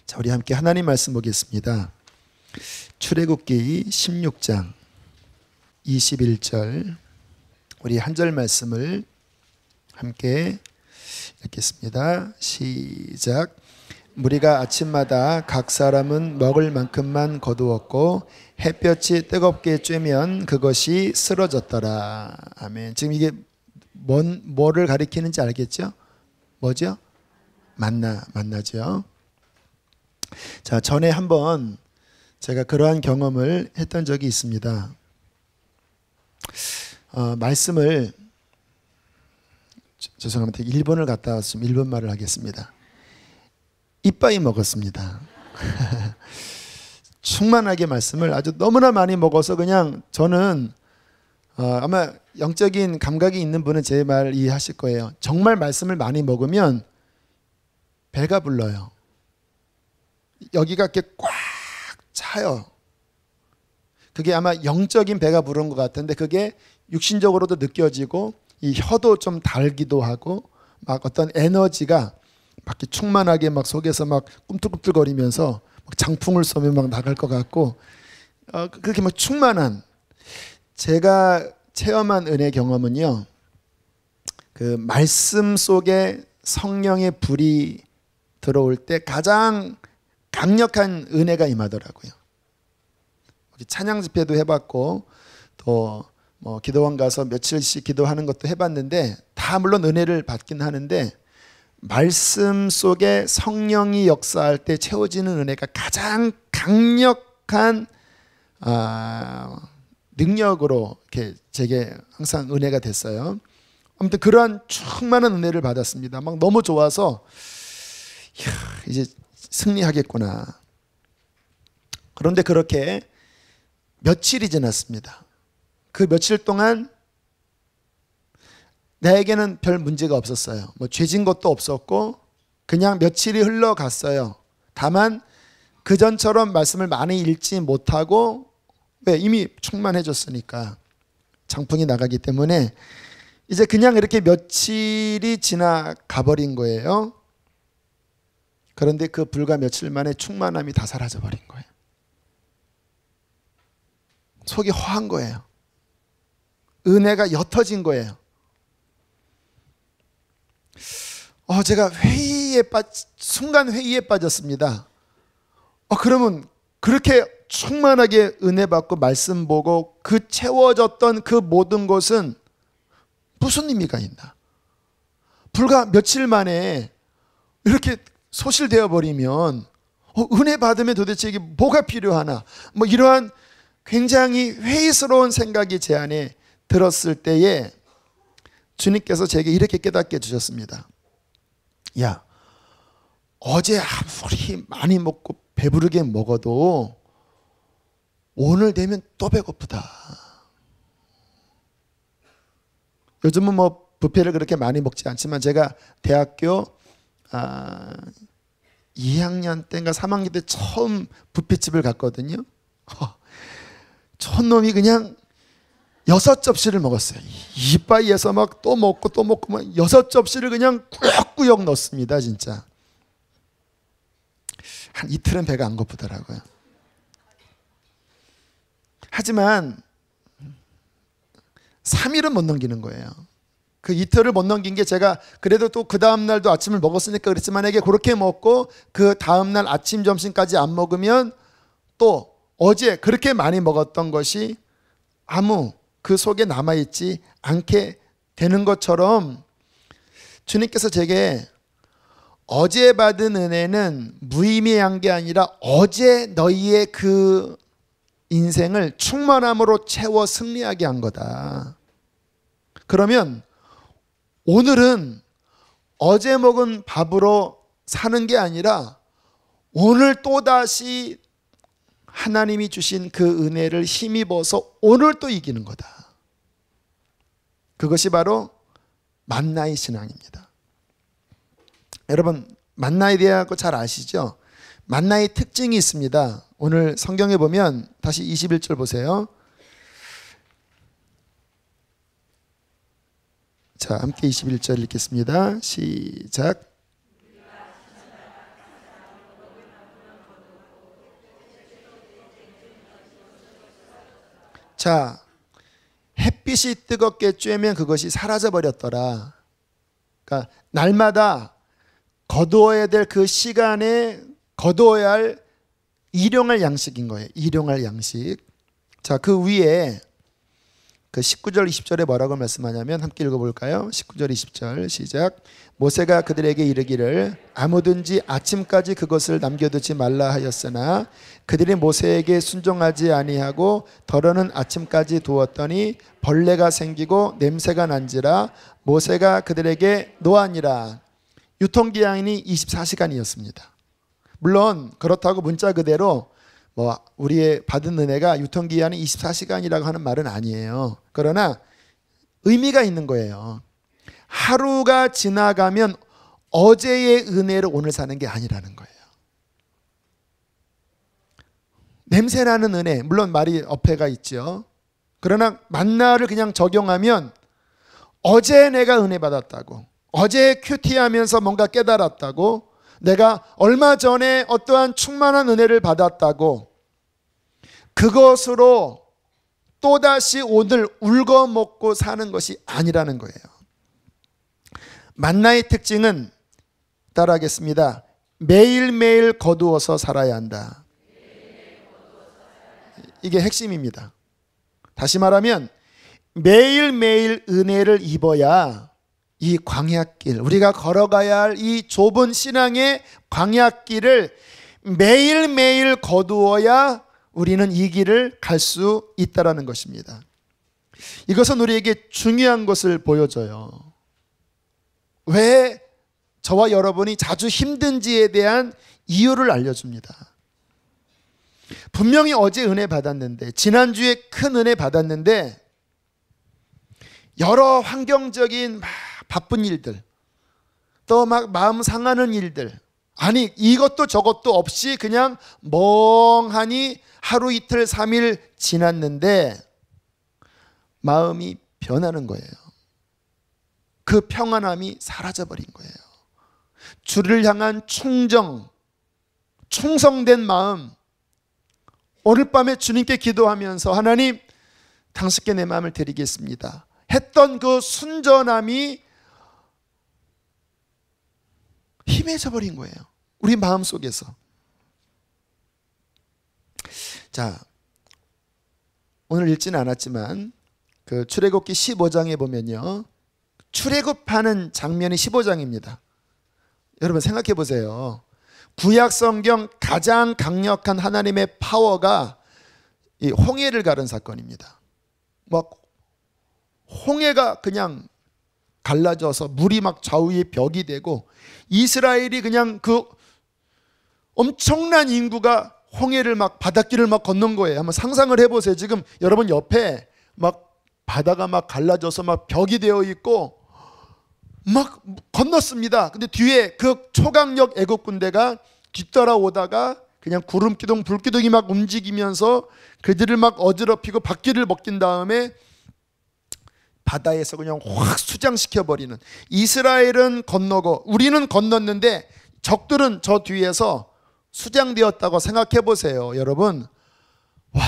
자, 우리 함께 하나님 말씀 보겠습니다. 출애굽기 16장 21절 우리 한 절 말씀을 함께 읽겠습니다. 시작. 무리가 아침마다 각 사람은 먹을 만큼만 거두었고 햇볕이 뜨겁게 쬐면 그것이 쓰러졌더라. 아멘. 지금 이게 뭐를 가리키는지 알겠죠? 뭐죠? 만나죠. 자, 전에 한번 제가 그러한 경험을 했던 적이 있습니다. 말씀을 죄송합니다. 일본을 갔다 왔으면 일본 말을 하겠습니다. 이빠이 먹었습니다. 충만하게 말씀을 아주 너무나 많이 먹어서 그냥 저는 아마 영적인 감각이 있는 분은 제 말 이해하실 거예요. 정말 말씀을 많이 먹으면 배가 불러요. 여기가 이렇게 꽉 차요. 그게 아마 영적인 배가 부른 것 같은데 그게 육신적으로도 느껴지고 이 혀도 좀 달기도 하고 막 어떤 에너지가 막 충만하게 막 속에서 막 꿈틀꿈틀거리면서 막 장풍을 쏘면 막 나갈 것 같고 그렇게 막 충만한 제가 체험한 은혜 경험은요. 그 말씀 속에 성령의 불이 들어올 때 가장 강력한 은혜가 임하더라고요. 찬양 집회도 해봤고 또 뭐 기도원 가서 며칠씩 기도하는 것도 해봤는데 다 물론 은혜를 받긴 하는데 말씀 속에 성령이 역사할 때 채워지는 은혜가 가장 강력한 능력으로 이렇게 제게 항상 은혜가 됐어요. 아무튼 그러한 충만한 은혜를 받았습니다. 막 너무 좋아서 이제 승리하겠구나. 그런데 그렇게 며칠이 지났습니다. 그 며칠 동안 나에게는 별 문제가 없었어요. 뭐 죄진 것도 없었고 그냥 며칠이 흘러갔어요. 다만 그전처럼 말씀을 많이 읽지 못하고 왜 이미 충만해졌으니까 장풍이 나가기 때문에 이제 그냥 이렇게 며칠이 지나가 버린 거예요. 그런데 그 불과 며칠 만에 충만함이 다 사라져 버린 거예요. 속이 허한 거예요. 은혜가 옅어진 거예요. 제가 순간 회의에 빠졌습니다. 그러면 그렇게 충만하게 은혜 받고 말씀 보고 그 채워졌던 그 모든 것은 무슨 의미가 있나? 불과 며칠 만에 이렇게 소실되어 버리면 은혜 받으면 도대체 이게 뭐가 필요하나? 뭐 이러한 굉장히 회의스러운 생각이 제 안에 들었을 때에 주님께서 제게 이렇게 깨닫게 해주셨습니다. 야, 어제 아무리 많이 먹고 배부르게 먹어도 오늘 되면 또 배고프다. 요즘은 뭐 뷔페를 그렇게 많이 먹지 않지만 제가 대학교 2학년 때인가 3학년 때 처음 뷔페집을 갔거든요. 촌놈이 그냥 6접시를 먹었어요. 이빠이에서 막 또 먹고 막 6접시를 그냥 꾸역꾸역 넣습니다. 진짜 한 이틀은 배가 안 고프더라고요. 하지만 3일은 못 넘기는 거예요. 그 이틀을 못 넘긴 게 제가 그래도 또 그 다음날도 아침을 먹었으니까 그랬지만 이게 그렇게 먹고 그 다음날 아침 점심까지 안 먹으면 또 어제 그렇게 많이 먹었던 것이 아무 그 속에 남아있지 않게 되는 것처럼 주님께서 제게 어제 받은 은혜는 무의미한 게 아니라 어제 너희의 그 인생을 충만함으로 채워 승리하게 한 거다. 그러면 오늘은 어제 먹은 밥으로 사는 게 아니라 오늘 또다시 하나님이 주신 그 은혜를 힘입어서 오늘 또 이기는 거다. 그것이 바로 만나의 신앙입니다. 여러분 만나에 대하여 잘 아시죠? 만나의 특징이 있습니다. 오늘 성경에 보면 다시 21절 보세요. 자, 함께 21절 읽겠습니다. 시작. 자, 햇빛이 뜨겁게 쬐면 그것이 사라져 버렸더라. 그러니까 날마다 거두어야 될 그 시간에 거두어야 할 일용할 양식인 거예요. 일용할 양식. 자, 그 위에 그 19절 20절에 뭐라고 말씀하냐면 함께 읽어볼까요? 19절 20절 시작. 모세가 그들에게 이르기를 아무든지 아침까지 그것을 남겨두지 말라 하였으나 그들이 모세에게 순종하지 아니하고 더러는 아침까지 두었더니 벌레가 생기고 냄새가 난지라 모세가 그들에게 노하니라. 유통기한이 24시간이었습니다. 물론 그렇다고 문자 그대로 뭐 우리의 받은 은혜가 유통기한이 24시간이라고 하는 말은 아니에요. 그러나 의미가 있는 거예요. 하루가 지나가면 어제의 은혜로 오늘 사는 게 아니라는 거예요. 냄새나는 은혜, 물론 말이 어폐가 있죠. 그러나 만나를 그냥 적용하면 어제 내가 은혜 받았다고, 어제 큐티하면서 뭔가 깨달았다고, 내가 얼마 전에 어떠한 충만한 은혜를 받았다고 그것으로 또다시 오늘 울고 먹고 사는 것이 아니라는 거예요. 만나의 특징은 따라하겠습니다. 매일매일 거두어서 살아야 한다. 이게 핵심입니다. 다시 말하면 매일매일 은혜를 입어야 이 광야길, 우리가 걸어가야 할 이 좁은 신앙의 광야길을 매일매일 거두어야 우리는 이 길을 갈 수 있다는 것입니다. 이것은 우리에게 중요한 것을 보여줘요. 왜 저와 여러분이 자주 힘든지에 대한 이유를 알려줍니다. 분명히 어제 은혜 받았는데, 지난주에 큰 은혜 받았는데 여러 환경적인 막 바쁜 일들, 또 막 마음 상하는 일들, 아니 이것도 저것도 없이 그냥 멍하니 하루 이틀 3일 지났는데 마음이 변하는 거예요. 그 평안함이 사라져버린 거예요. 주를 향한 충성된 마음, 오늘 밤에 주님께 기도하면서 하나님 당신께 내 마음을 드리겠습니다 했던 그 순전함이 희미해져 버린 거예요. 우리 마음속에서. 자, 오늘 읽지는 않았지만 그 출애굽기 15장에 보면요, 출애굽하는 장면이 15장입니다. 여러분 생각해 보세요. 구약 성경 가장 강력한 하나님의 파워가 이 홍해를 가른 사건입니다. 막 홍해가 그냥 갈라져서 물이 막 좌우에 벽이 되고 이스라엘이 그냥 그 엄청난 인구가 홍해를 막 바닷길을 막 걷는 거예요. 한번 상상을 해보세요. 지금 여러분 옆에 막 바다가 막 갈라져서 막 벽이 되어 있고 막 건넜습니다. 근데 뒤에 그 초강력 애국 군대가 뒤따라오다가 그냥 구름기둥 불기둥이 막 움직이면서 그들을 막 어지럽히고 바퀴를 벗긴 다음에 바다에서 그냥 확 수장시켜버리는, 이스라엘은 건너고 우리는 건넜는데 적들은 저 뒤에서 수장되었다고 생각해 보세요. 여러분, 와,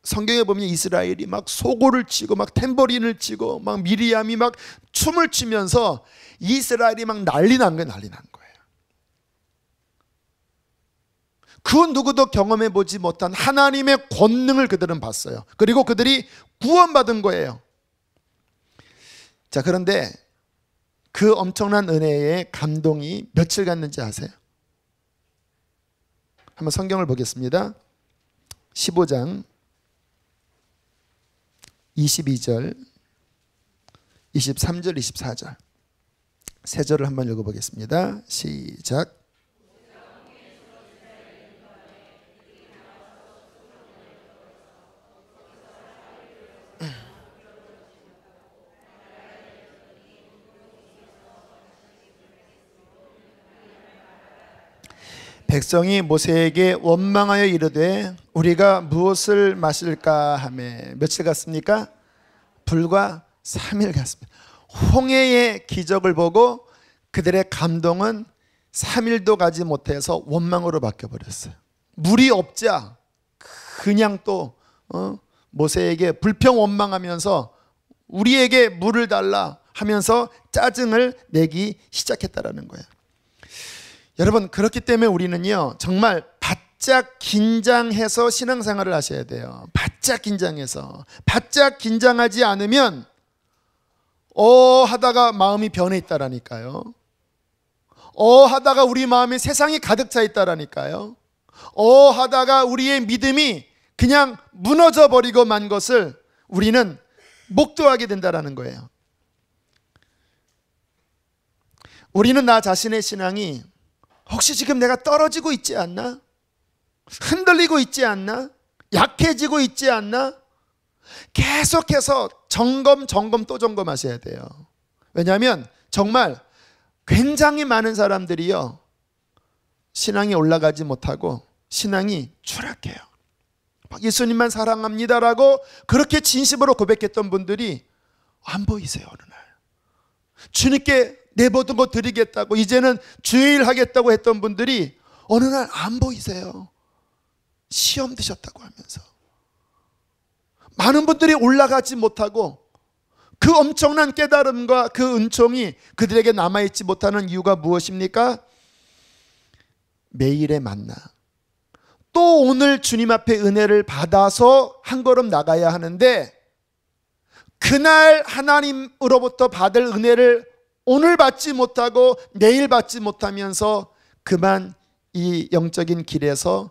성경에 보면 이스라엘이 막 소고를 치고 막 탬버린을 치고 막 미리암이 막 춤을 추면서 이스라엘이 막 난리 난 거예요. 난리 난 거예요. 그 누구도 경험해 보지 못한 하나님의 권능을 그들은 봤어요. 그리고 그들이 구원받은 거예요. 자, 그런데 그 엄청난 은혜의 감동이 며칠 갔는지 아세요? 한번 성경을 보겠습니다. 15장 22절, 23절, 24절 세 절을 한번 읽어보겠습니다. 시작. 백성이 모세에게 원망하여 이르되 우리가 무엇을 마실까 하매 며칠 갔습니까? 불과 3일 갔습니다. 홍해의 기적을 보고 그들의 감동은 3일도 가지 못해서 원망으로 바뀌어버렸어요. 물이 없자 그냥 또 모세에게 불평 원망하면서 우리에게 물을 달라 하면서 짜증을 내기 시작했다라는 거예요. 여러분, 그렇기 때문에 우리는요 정말 바짝 긴장해서 신앙생활을 하셔야 돼요. 바짝 긴장해서. 바짝 긴장하지 않으면 하다가 마음이 변해 있다라니까요. 하다가 우리 마음에 세상이 가득 차 있다라니까요. 하다가 우리의 믿음이 그냥 무너져 버리고 만 것을 우리는 목도하게 된다라는 거예요. 우리는 나 자신의 신앙이 혹시 지금 내가 떨어지고 있지 않나? 흔들리고 있지 않나? 약해지고 있지 않나? 계속해서 점검 또 점검하셔야 돼요. 왜냐하면 정말 굉장히 많은 사람들이요 신앙이 올라가지 못하고 신앙이 추락해요. 예수님만 사랑합니다라고 그렇게 진심으로 고백했던 분들이 안 보이세요. 어느 날 주님께 내 모든 것 드리겠다고 이제는 주일 하겠다고 했던 분들이 어느 날 안 보이세요. 시험 드셨다고 하면서 많은 분들이 올라가지 못하고 그 엄청난 깨달음과 그 은총이 그들에게 남아있지 못하는 이유가 무엇입니까? 매일의 만나. 또 오늘 주님 앞에 은혜를 받아서 한 걸음 나가야 하는데 그날 하나님으로부터 받을 은혜를 오늘 받지 못하고 내일 받지 못하면서 그만 이 영적인 길에서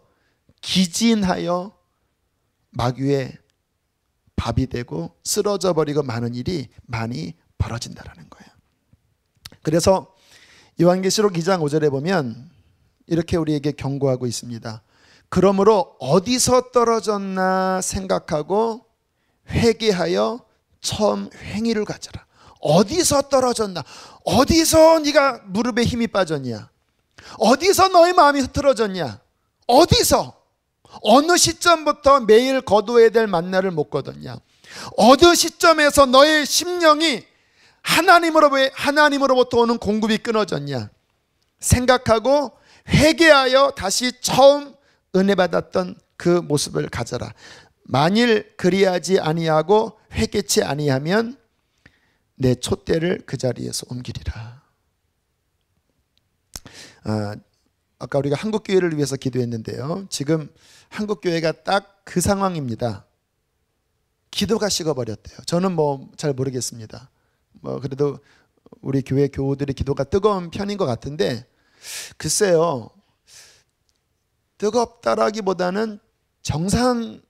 기진하여 마귀의 밥이 되고 쓰러져 버리고 많은 일이 많이 벌어진다라는 거예요. 그래서 요한계시록 2장 5절에 보면 이렇게 우리에게 경고하고 있습니다. 그러므로 어디서 떨어졌나 생각하고 회개하여 처음 행위를 가져라. 어디서 떨어졌나? 어디서 네가 무릎에 힘이 빠졌냐? 어디서 너의 마음이 흐트러졌냐? 어디서? 어느 시점부터 매일 거두어야 될 만나를 못 거뒀냐? 어느 시점에서 너의 심령이 하나님으로부터 오는 공급이 끊어졌냐? 생각하고 회개하여 다시 처음 은혜 받았던 그 모습을 가져라. 만일 그리하지 아니하고 회개치 아니하면 내 촛대를 그 자리에서 옮기리라. 아까 우리가 한국교회를 위해서 기도했는데요. 지금 한국교회가 딱 그 상황입니다. 기도가 식어버렸대요. 저는 잘 모르겠습니다. 그래도 우리 교회 교우들의 기도가 뜨거운 편인 것 같은데 글쎄요. 뜨겁다라기보다는 정상인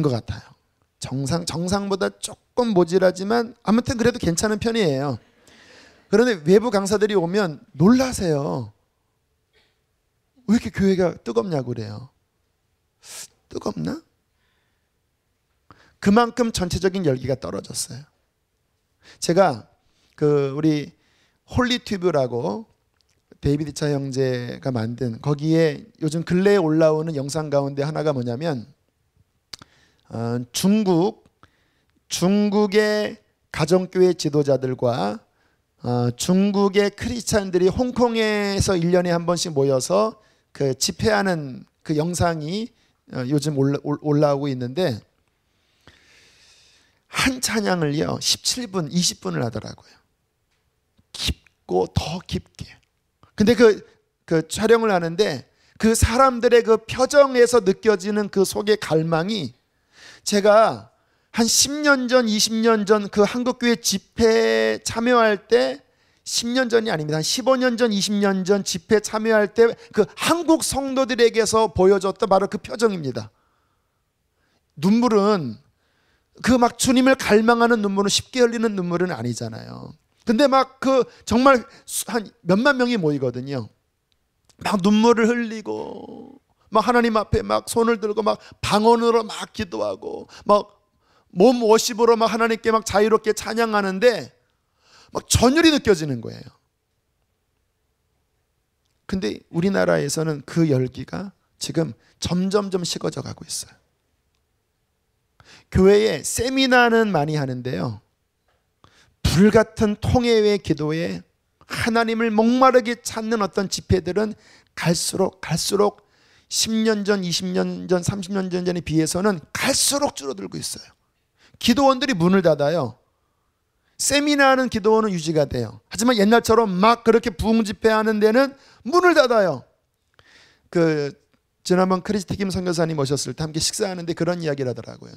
것 같아요. 정상보다 조금 모질하지만 아무튼 그래도 괜찮은 편이에요. 그런데 외부 강사들이 오면 놀라세요. 왜 이렇게 교회가 뜨겁냐고 그래요. 뜨겁나? 그만큼 전체적인 열기가 떨어졌어요. 제가 우리 홀리튜브라고 데이비드 차 형제가 만든 거기에 요즘 근래에 올라오는 영상 가운데 하나가 뭐냐면 중국의 가정교회 지도자들과 중국의 크리스찬들이 홍콩에서 1년에 한 번씩 모여서 그 집회하는 그 영상이 요즘 올라오고 있는데 한 찬양을요 17분, 20분을 하더라고요. 깊고 더 깊게. 근데 그 촬영을 하는데 그 사람들의 그 표정에서 느껴지는 그 속의 갈망이 제가 한 10년 전, 20년 전 그 한국교회 집회 참여할 때 10년 전이 아닙니다. 한 15년 전, 20년 전 집회 참여할 때 그 한국 성도들에게서 보여줬던 바로 그 표정입니다. 눈물은 막 주님을 갈망하는 눈물은 쉽게 흘리는 눈물은 아니잖아요. 근데 정말 한 몇만 명이 모이거든요. 막 눈물을 흘리고 막 하나님 앞에 막 손을 들고 막 방언으로 막 기도하고 막 몸 워십으로 막 하나님께 막 자유롭게 찬양하는데 막 전율이 느껴지는 거예요. 근데 우리나라에서는 그 열기가 지금 점점점 식어져 가고 있어요. 교회에 세미나는 많이 하는데요. 불같은 통회의 기도에 하나님을 목마르게 찾는 어떤 집회들은 갈수록 10년 전, 20년 전, 30년 전에 비해서는 갈수록 줄어들고 있어요. 기도원들이 문을 닫아요. 세미나하는 기도원은 유지가 돼요. 하지만 옛날처럼 막 그렇게 부흥 집회하는 데는 문을 닫아요. 지난번 크리스티 김 선교사님 오셨을 때 함께 식사하는데 그런 이야기를 하더라고요.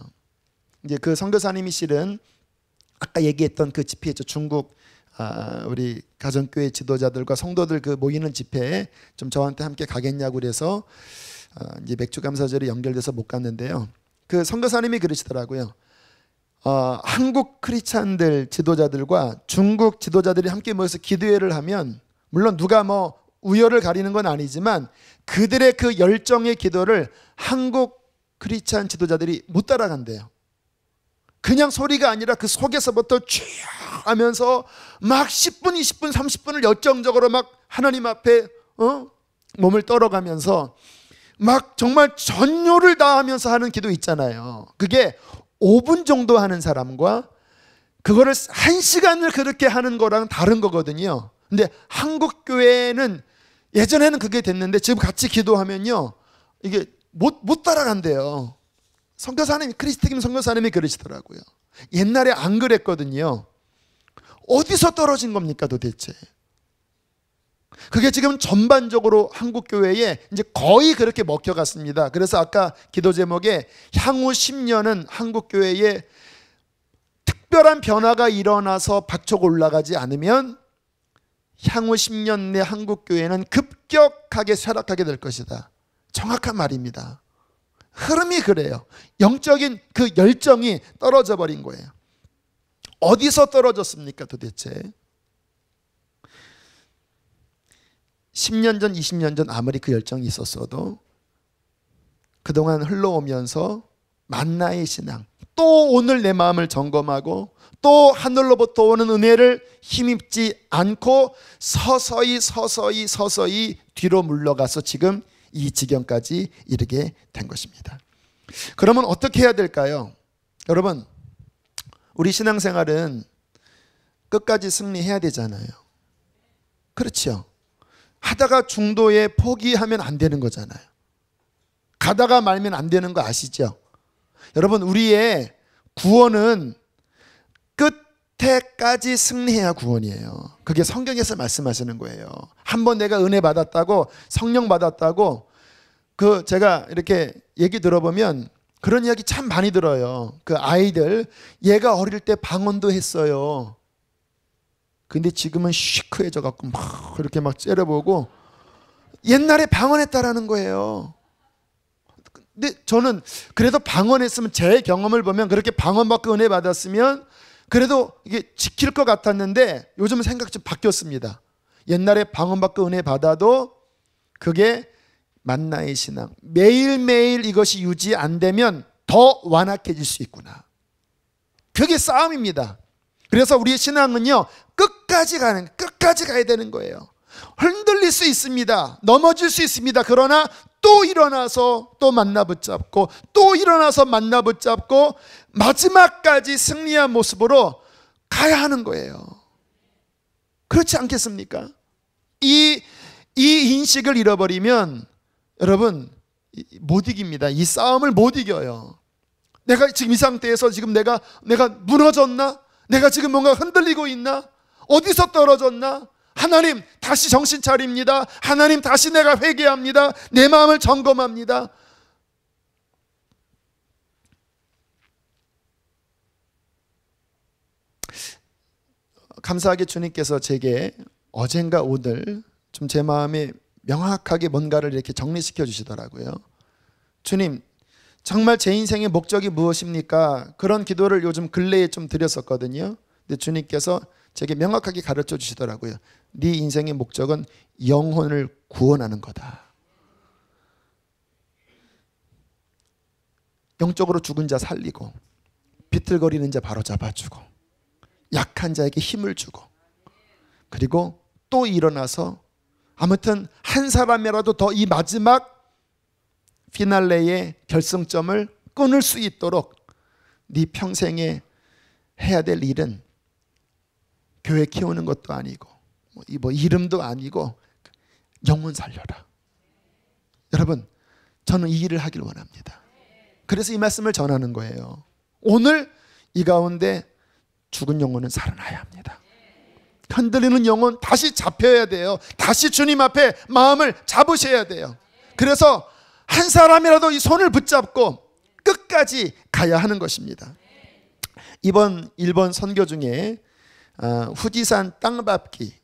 이제 그 선교사님이 실은 아까 얘기했던 그 집회죠. 중국 우리 가정교회 지도자들과 성도들 그 모이는 집회에 좀 저한테 함께 가겠냐고 그래서 이제 맥주 감사절이 연결돼서 못 갔는데요. 그 선교사님이 그러시더라고요. 한국 크리스찬들 지도자들과 중국 지도자들이 함께 모여서 기도회를 하면 물론 누가 뭐 우열을 가리는 건 아니지만 그들의 그 열정의 기도를 한국 크리스찬 지도자들이 못 따라간대요. 그냥 소리가 아니라 그 속에서부터 쭉 하면서 막 10분, 20분, 30분을 열정적으로 막 하나님 앞에 몸을 떨어가면서 막 정말 전율을 다하면서 하는 기도 있잖아요. 그게 5분 정도 하는 사람과 그거를 1시간을 그렇게 하는 거랑 다른 거거든요. 근데 한국 교회는 예전에는 그게 됐는데 지금 같이 기도하면요 이게 못 따라간대요. 선교사님이 크리스티 김 선교사님이 그러시더라고요. 옛날에 안 그랬거든요. 어디서 떨어진 겁니까 도대체? 그게 지금 전반적으로 한국 교회에 이제 거의 그렇게 먹혀갔습니다. 그래서 아까 기도 제목에 향후 10년은 한국 교회에 특별한 변화가 일어나서 박초가 올라가지 않으면 향후 10년 내 한국 교회는 급격하게 쇠락하게 될 것이다. 정확한 말입니다. 흐름이 그래요. 영적인 그 열정이 떨어져 버린 거예요. 어디서 떨어졌습니까 도대체? 10년 전, 20년 전 아무리 그 열정이 있었어도 그동안 흘러오면서 만나의 신앙, 또 오늘 내 마음을 점검하고 또 하늘로부터 오는 은혜를 힘입지 않고 서서히 뒤로 물러가서 지금 이 지경까지 이르게 된 것입니다. 그러면 어떻게 해야 될까요? 여러분, 우리 신앙생활은 끝까지 승리해야 되잖아요. 그렇죠? 하다가 중도에 포기하면 안 되는 거잖아요. 가다가 말면 안 되는 거 아시죠? 여러분, 우리의 구원은 끝에까지 승리해야 구원이에요. 그게 성경에서 말씀하시는 거예요. 한번 내가 은혜 받았다고, 성령 받았다고, 제가 이렇게 얘기 들어보면 그런 이야기 참 많이 들어요. 그 아이들, 얘가 어릴 때 방언도 했어요. 근데 지금은 시크해져 갖고 막 이렇게 막 째려보고 옛날에 방언했다라는 거예요. 근데 저는 그래도 방언했으면 제 경험을 보면 그렇게 방언 받고 은혜 받았으면 그래도 이게 지킬 것 같았는데 요즘은 생각이 좀 바뀌었습니다. 옛날에 방언 받고 은혜 받아도 그게 만나의 신앙, 매일매일 이것이 유지 안 되면 더 완악해질 수 있구나. 그게 싸움입니다. 그래서 우리의 신앙은요 끝까지 가야 되는 거예요. 흔들릴 수 있습니다. 넘어질 수 있습니다. 그러나 또 일어나서 또 만나 붙잡고 또 일어나서 만나 붙잡고 마지막까지 승리한 모습으로 가야 하는 거예요. 그렇지 않겠습니까? 이 인식을 잃어버리면 여러분 못 이깁니다. 이 싸움을 못 이겨요. 내가 지금 이 상태에서 지금 내가 무너졌나? 내가 지금 뭔가 흔들리고 있나? 어디서 떨어졌나? 하나님 다시 정신 차립니다. 하나님 다시 내가 회개합니다. 내 마음을 점검합니다. 감사하게 주님께서 제게 어젠가 오늘 좀 제 마음에 명확하게 뭔가를 이렇게 정리시켜 주시더라고요. 주님, 정말 제 인생의 목적이 무엇입니까? 그런 기도를 요즘 근래에 좀 드렸었거든요. 근데 주님께서 제게 명확하게 가르쳐 주시더라고요. 네 인생의 목적은 영혼을 구원하는 거다. 영적으로 죽은 자 살리고 비틀거리는 자 바로잡아주고 약한 자에게 힘을 주고 그리고 또 일어나서 아무튼 한 사람이라도 더 이 마지막 피날레의 결승점을 끊을 수 있도록 네 평생에 해야 될 일은 교회 키우는 것도 아니고 뭐 이름도 아니고 영혼 살려라. 여러분 저는 이 일을 하길 원합니다. 그래서 이 말씀을 전하는 거예요. 오늘 이 가운데 죽은 영혼은 살아나야 합니다. 흔들리는 영혼 다시 잡혀야 돼요. 다시 주님 앞에 마음을 잡으셔야 돼요. 그래서 한 사람이라도 이 손을 붙잡고 끝까지 가야 하는 것입니다. 이번 일본 선교 중에 후지산 땅밟기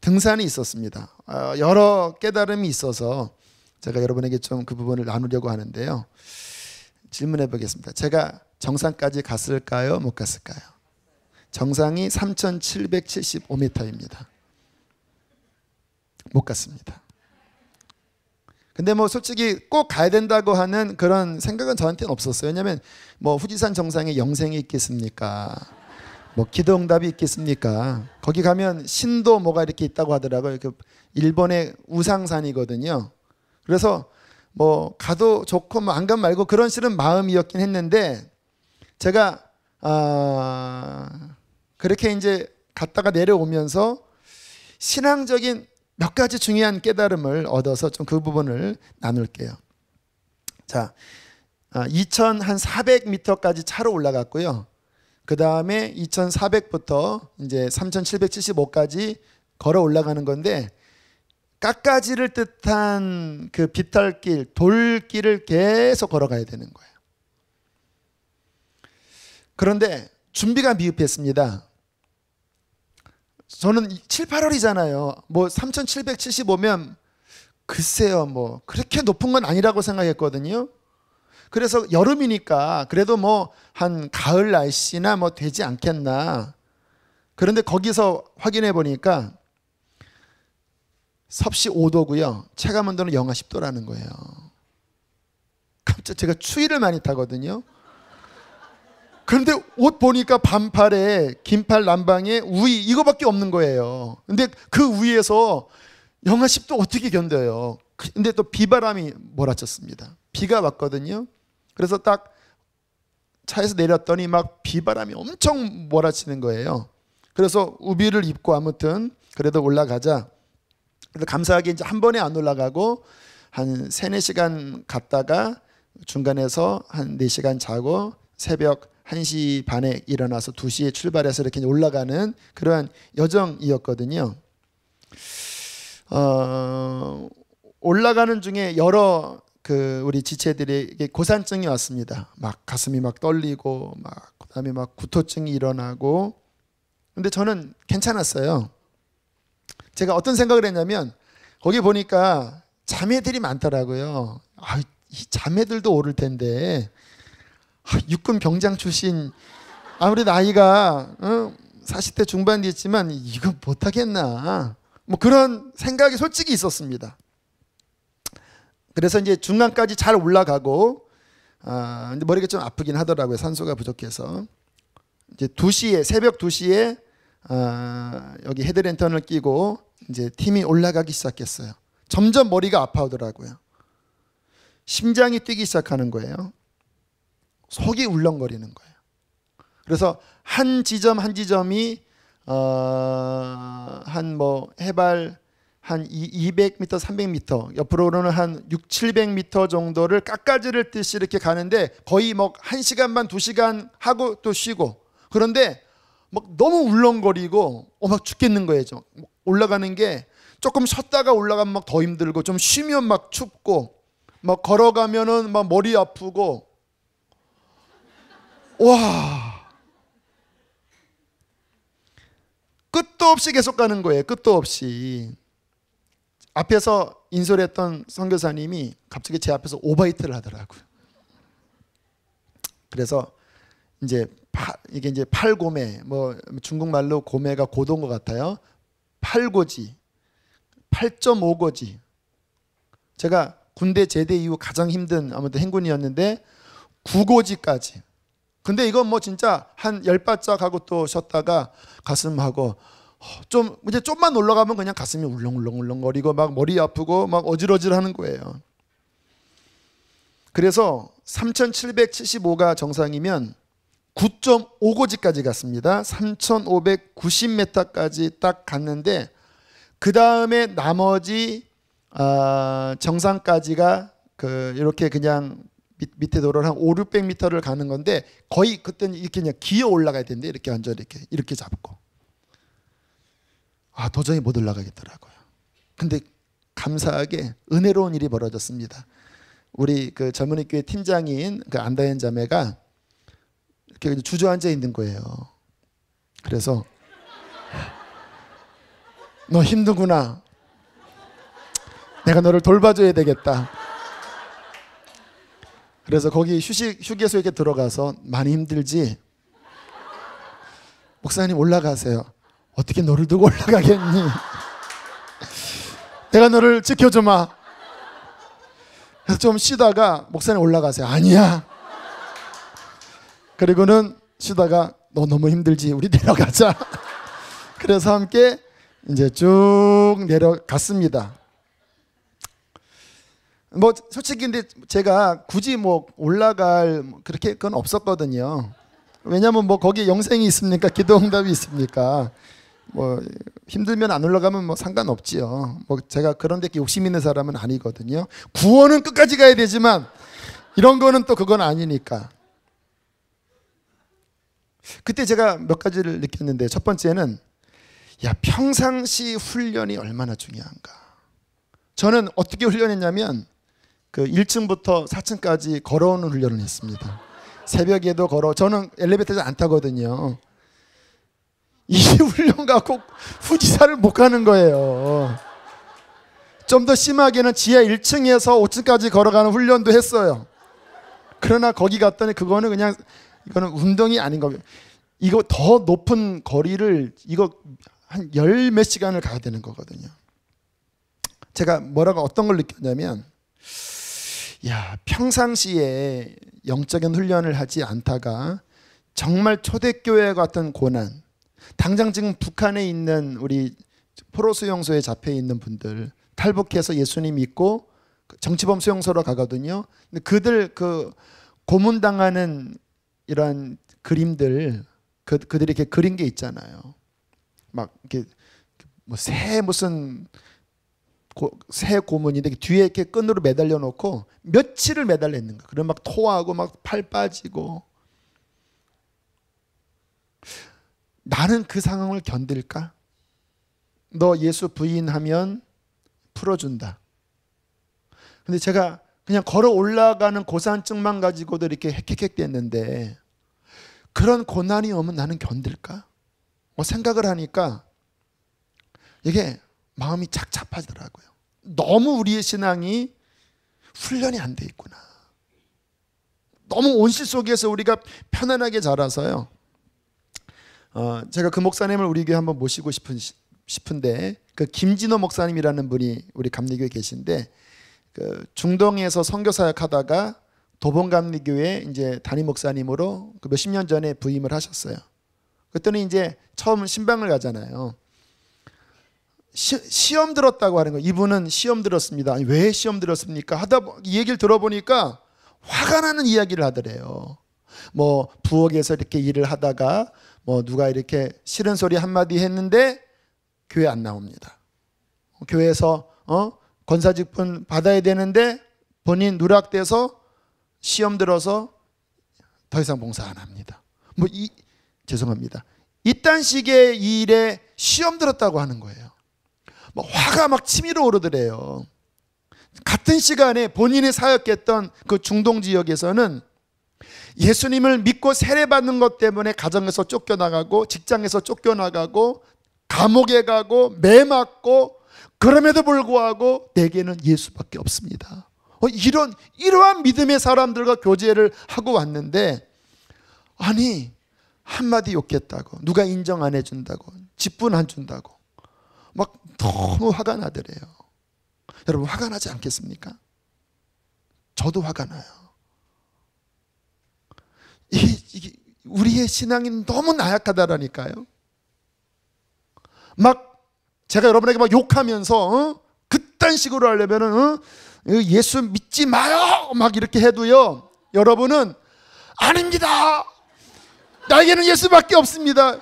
등산이 있었습니다. 여러 깨달음이 있어서 제가 여러분에게 좀 그 부분을 나누려고 하는데요. 질문해 보겠습니다. 제가 정상까지 갔을까요? 못 갔을까요? 정상이 3,775m입니다. 못 갔습니다. 근데 뭐 솔직히 꼭 가야 된다고 하는 그런 생각은 저한테는 없었어요. 왜냐하면 뭐 후지산 정상에 영생이 있겠습니까? 뭐 기도응답이 있겠습니까? 거기 가면 신도 뭐가 이렇게 있다고 하더라고요. 일본의 우상산이거든요. 그래서 뭐 가도 좋고 뭐 안 가면 말고 그런 싫은 마음이었긴 했는데 제가 그렇게 이제 갔다가 내려오면서 신앙적인 몇 가지 중요한 깨달음을 얻어서 좀 그 부분을 나눌게요. 자, 2,400m까지 차로 올라갔고요. 그 다음에 2,400부터 이제 3,775까지 걸어 올라가는 건데 깎아지를 뜻한 그 비탈길, 돌길을 계속 걸어가야 되는 거예요. 그런데 준비가 미흡했습니다. 저는 7, 8월이잖아요. 뭐 3,775면 글쎄요, 뭐 그렇게 높은 건 아니라고 생각했거든요. 그래서 여름이니까 그래도 뭐 한 가을 날씨나 뭐 되지 않겠나. 그런데 거기서 확인해 보니까 섭씨 5도고요. 체감 온도는 영하 10도라는 거예요. 깜짝 제가 추위를 많이 타거든요. 그런데 옷 보니까 반팔에 긴팔 남방에 우의 이거밖에 없는 거예요. 근데 그 위에서 영하 10도 어떻게 견뎌요? 근데 또 비바람이 몰아쳤습니다. 비가 왔거든요. 그래서 딱 차에서 내렸더니 막 비바람이 엄청 몰아치는 거예요. 그래서 우비를 입고 아무튼 그래도 올라가자. 그래서 감사하게 이제 한 번에 안 올라가고 한 3, 4시간 갔다가 중간에서 한 4시간 자고 새벽 1시 반에 일어나서 2시에 출발해서 이렇게 올라가는 그러한 여정이었거든요. 올라가는 중에 여러 우리 지체들에게 고산증이 왔습니다. 막 가슴이 막 떨리고 막 그다음에 막 구토증이 일어나고. 근데 저는 괜찮았어요. 제가 어떤 생각을 했냐면 거기 보니까 자매들이 많더라고요. 이 자매들도 오를 텐데 육군 병장 출신 아무리 나이가 40대 중반 됐지만 이거 못하겠나 뭐 그런 생각이 솔직히 있었습니다. 그래서 이제 중간까지 잘 올라가고 근데 머리가 좀 아프긴 하더라고요. 산소가 부족해서. 이제 2시에 새벽 2시에 여기 헤드랜턴을 끼고 이제 팀이 올라가기 시작했어요. 점점 머리가 아파오더라고요. 심장이 뛰기 시작하는 거예요. 속이 울렁거리는 거예요. 그래서 한 지점 한 지점이 한 뭐 해발 한 200m, 300m 옆으로는 한 6, 700m 정도를 깎아지를 듯이 이렇게 가는데 거의 뭐 1시간 반, 2시간 하고 또 쉬고 그런데 막 너무 울렁거리고 막 죽겠는 거예요. 올라가는 게 조금 쉬었다가 올라가면 막 더 힘들고 좀 쉬면 막 춥고 막 걸어가면은 막 머리 아프고 와 끝도 없이 계속 가는 거예요. 끝도 없이. 앞에서 인솔했던 선교사님이 갑자기 제 앞에서 오바이트를 하더라고요. 그래서 이제 이게 이제 팔고매, 뭐 중국말로 고매가 고도인 것 같아요. 8고지, 8.5고지. 제가 군대 제대 이후 가장 힘든 아무튼 행군이었는데 9고지까지. 근데 이건 뭐 진짜 한 10바짝 하고 또 쉬었다가 가슴하고 좀 이제 좀만 올라가면 그냥 가슴이 울렁울렁거리고 막 머리 아프고 막 어질어질하는 거예요. 그래서 3,775가 정상이면 9.5고지까지 갔습니다. 3,590m까지 딱 갔는데 그 다음에 나머지 정상까지가 이렇게 그냥 밑에 도로를 한 500~600m를 가는 건데 거의 그때는 이렇게 그냥 기어 올라가야 되는데 이렇게 완전 이렇게 잡고 도저히 못 올라가겠더라고요. 근데 감사하게 은혜로운 일이 벌어졌습니다. 우리 그 젊은이 교회 팀장인 그 안다현 자매가 이렇게 주저앉아 있는 거예요. 그래서 너 힘드구나. 내가 너를 돌봐줘야 되겠다. 그래서 거기 휴게소에 이렇게 들어가서 많이 힘들지? 목사님 올라가세요. 어떻게 너를 두고 올라가겠니? 내가 너를 지켜주마. 그래서 좀 쉬다가 목사님 올라가세요. 아니야. 그리고는 쉬다가 너 너무 힘들지? 우리 내려가자. 그래서 함께 이제 쭉 내려갔습니다. 뭐 솔직히 근데 제가 굳이 뭐 올라갈 그렇게 그건 없었거든요. 왜냐면 뭐 거기에 영생이 있습니까? 기도응답이 있습니까? 뭐 힘들면 안 올라가면 뭐 상관없지요. 뭐 제가 그런 데 욕심 있는 사람은 아니거든요. 구원은 끝까지 가야 되지만 이런 거는 또 그건 아니니까. 그때 제가 몇 가지를 느꼈는데 첫 번째는 평상시 훈련이 얼마나 중요한가. 저는 어떻게 훈련했냐면 그 1층부터 4층까지 걸어오는 훈련을 했습니다. 새벽에도 저는 엘리베이터 잘 안 타거든요. 이 훈련 갖고 후지사를 못 가는 거예요. 좀 더 심하게는 지하 1층에서 5층까지 걸어가는 훈련도 했어요. 그러나 거기 갔더니 그거는 그냥 이거는 운동이 아닌 겁니다. 이거 더 높은 거리를 이거 한 10몇 시간을 가야 되는 거거든요. 제가 어떤 걸 느꼈냐면 평상시에 영적인 훈련을 하지 않다가 정말 초대교회 같은 고난, 당장 지금 북한에 있는 우리 포로수용소에 잡혀 있는 분들 탈북해서 예수님 믿고 정치범 수용소로 가거든요. 근데 그들 고문당하는 이런 그림들 그들이 이렇게 그린 게 있잖아요. 막 이렇게 뭐 새 고문인데 뒤에 이렇게 끈으로 매달려 놓고 며칠을 매달려 있는 거야. 그럼 막 토하고 막 팔 빠지고. 나는 그 상황을 견딜까? 너 예수 부인하면 풀어준다. 근데 제가 그냥 걸어 올라가는 고산증만 가지고도 이렇게 헥헥헥댔는데 그런 고난이 오면 나는 견딜까? 생각을 하니까 이게 마음이 착잡하더라고요. 너무 우리의 신앙이 훈련이 안 돼 있구나. 너무 온실 속에서 우리가 편안하게 자라서요. 제가 그 목사님을 우리 교회 한번 모시고 싶은데 그 김진호 목사님이라는 분이 우리 감리교회에 계신데 그 중동에서 선교 사역하다가 도봉감리교회 이제 담임 목사님으로 그 몇십 년 전에 부임을 하셨어요. 그랬더니 이제 처음 신방을 가잖아요. 시험 들었다고 하는 거예요. 이분은 시험 들었습니다. 아니, 왜 시험 들었습니까? 이 얘기를 들어보니까 화가 나는 이야기를 하더래요. 뭐 부엌에서 이렇게 일을 하다가 뭐 누가 이렇게 싫은 소리 한마디 했는데 교회 안 나옵니다. 교회에서 권사직분 받아야 되는데 본인 누락돼서 시험 들어서 더 이상 봉사 안 합니다. 죄송합니다. 이딴 식의 일에 시험 들었다고 하는 거예요. 화가 막 치밀어 오르더래요. 같은 시간에 본인이 사역했던 그 중동 지역에서는 예수님을 믿고 세례받는 것 때문에 가정에서 쫓겨나가고 직장에서 쫓겨나가고 감옥에 가고 매 맞고 그럼에도 불구하고 내게는 예수밖에 없습니다. 이러한 믿음의 사람들과 교제를 하고 왔는데 아니 한마디 욕했다고 누가 인정 안 해준다고 직분 안 준다고 막 너무 화가 나더래요. 여러분 화가 나지 않겠습니까? 저도 화가 나요. 이게 우리의 신앙이 너무 나약하다라니까요. 막 제가 여러분에게 막 욕하면서 그딴 식으로 하려면은 예수 믿지 마요 막 이렇게 해도요. 여러분은 아닙니다. 나에게는 예수밖에 없습니다.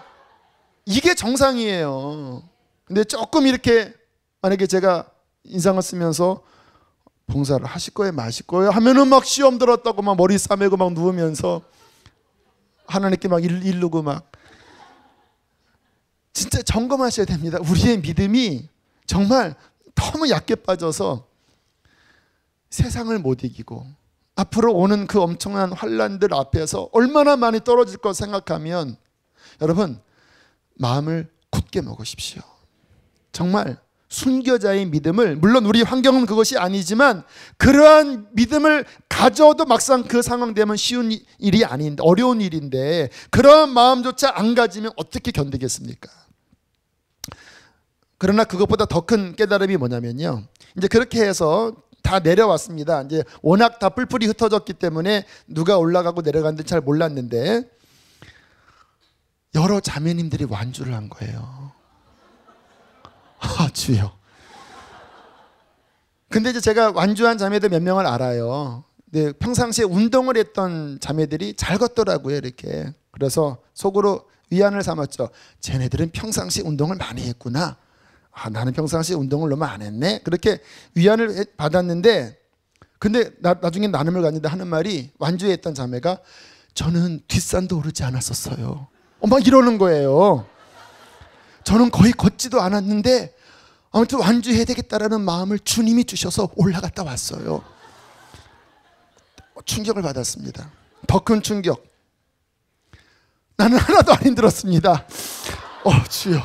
이게 정상이에요. 근데 조금 이렇게 만약에 제가 인상을 쓰면서 봉사를 하실 거예요, 마실 거예요? 하면은 막 시험 들었다고 막 머리 싸매고 막 누우면서 하나님께 막 이르고 막. 진짜 점검하셔야 됩니다. 우리의 믿음이 정말 너무 약게 빠져서 세상을 못 이기고 앞으로 오는 그 엄청난 환난들 앞에서 얼마나 많이 떨어질 것 생각하면 여러분 마음을 굳게 먹으십시오. 정말 순교자의 믿음을, 물론 우리 환경은 그것이 아니지만 그러한 믿음을 가져도 막상 그 상황 되면 쉬운 일이 아닌데, 어려운 일인데 그러한 마음조차 안 가지면 어떻게 견디겠습니까? 그러나 그것보다 더 큰 깨달음이 뭐냐면요, 이제 그렇게 해서 다 내려왔습니다. 이제 워낙 다 뿔뿔이 흩어졌기 때문에 누가 올라가고 내려가는지 잘 몰랐는데 여러 자매님들이 완주를 한 거예요. 아, 주여. 근데 이제 제가 완주한 자매들 몇 명을 알아요. 근데 평상시에 운동을 했던 자매들이 잘 걷더라고요, 이렇게. 그래서 속으로 위안을 삼았죠. 쟤네들은 평상시 운동을 많이 했구나. 아, 나는 평상시에 운동을 너무 안 했네. 그렇게 위안을 받았는데, 근데 나중에 나눔을 갔는데 하는 말이, 완주에 있던 자매가 저는 뒷산도 오르지 않았었어요. 막 이러는 거예요. 저는 거의 걷지도 않았는데 아무튼 완주해야 되겠다라는 마음을 주님이 주셔서 올라갔다 왔어요. 충격을 받았습니다. 더 큰 충격. 나는 하나도 안 힘들었습니다. 주여.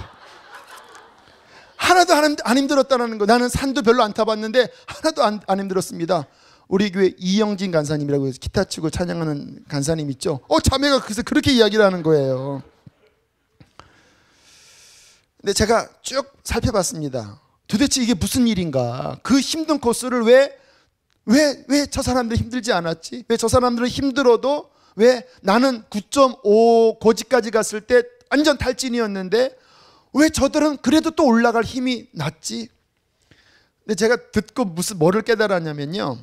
하나도 안 힘들었다는 거. 나는 산도 별로 안 타봤는데 하나도 안 힘들었습니다. 우리 교회 이영진 간사님이라고 해서 기타 치고 찬양하는 간사님 있죠. 자매가 그래서 그렇게 이야기를 하는 거예요. 근데 제가 쭉 살펴봤습니다. 도대체 이게 무슨 일인가? 그 힘든 코스를 왜 저 사람들이 힘들지 않았지? 왜 저 사람들은 힘들어도 왜 나는 9.5 고지까지 갔을 때 완전 탈진이었는데 왜 저들은 그래도 또 올라갈 힘이 났지? 근데 제가 듣고 뭐를 깨달았냐면요,